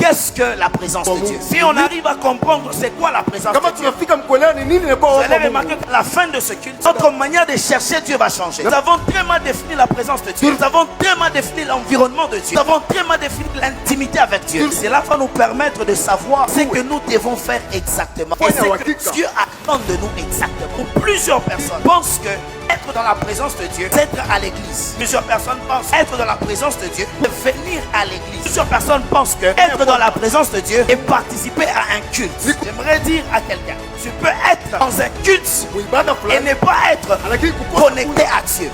qu'est-ce que la présence de Dieu. Si on arrive à comprendre c'est quoi la présence de Dieu, vous allez remarquer qu'à la fin de ce culte, notre manière de chercher Dieu va changer. Nous avons très mal défini la présence de Dieu. Nous avons très mal défini l'environnement de Dieu. Nous avons très mal défini l'intimité avec Dieu. Cela va nous permettre de savoir ce que nous devons faire exactement. Et ce que Dieu attend de nous exactement. Plusieurs personnes pensent que être dans la présence de Dieu, c'est être à l'église. Plusieurs personnes pensent être dans la présence de Dieu, de venir à l'église. Plusieurs personnes pensent que être dans la présence de Dieu et participer à un culte. J'aimerais dire à quelqu'un, tu peux être dans un culte et ne pas être connecté à Dieu.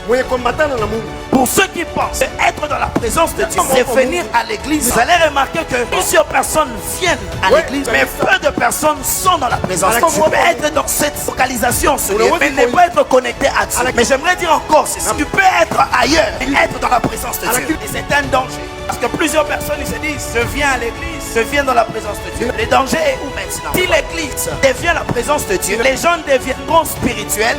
Pour ceux qui pensent être dans la présence de Dieu, c'est venir à l'église, vous allez remarquer que plusieurs personnes viennent à l'église, mais peu de personnes sont dans la présence. Tu peux être dans cette focalisation sur Dieu, mais ne pas être connecté à Dieu. Mais j'aimerais dire encore ceci, tu peux être ailleurs et être dans la présence de Dieu. Et c'est un danger. Parce que plusieurs personnes ils se disent, je viens à l'église, je viens dans la présence de Dieu. Le danger est où maintenant? Si l'église devient la présence de Dieu, les gens deviendront spirituels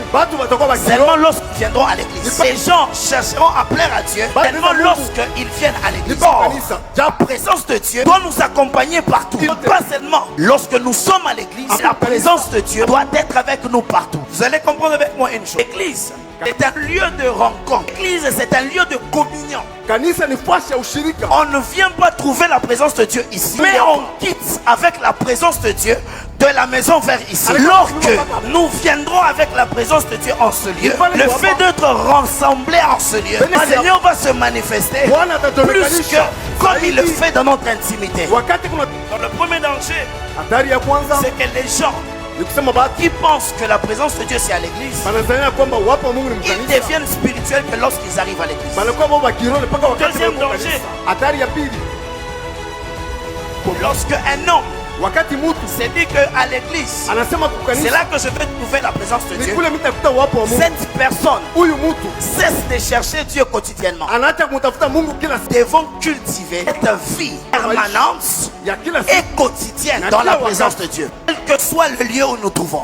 seulement lorsqu'ils viendront à l'église. Les gens chercheront à plaire à Dieu seulement lorsqu'ils viennent à l'église. Or, la présence de Dieu doit nous accompagner partout. Pas seulement lorsque nous sommes à l'église, la présence de Dieu doit être avec nous partout. Vous allez comprendre avec moi une chose. L'église est un lieu de rencontre. L'église c'est un lieu de communion. On ne vient pas trouver la présence de Dieu ici, mais on quitte avec la présence de Dieu de la maison vers ici. Lorsque nous viendrons avec la présence de Dieu en ce lieu, le fait d'être rassemblés en ce lieu, le Seigneur va se manifester plus que comme il le fait dans notre intimité. Dans le premier danger, c'est que les gens qui pensent que la présence de Dieu c'est à l'église, ils deviennent spirituels que lorsqu'ils arrivent à l'église. Deuxième danger, lorsque un homme c'est dit qu'à l'église, c'est là que je vais trouver la présence de Dieu. Cette personne cesse de chercher Dieu quotidiennement. Devons cultiver cette vie permanente et quotidienne dans la présence de Dieu, quel que soit le lieu où nous trouvons.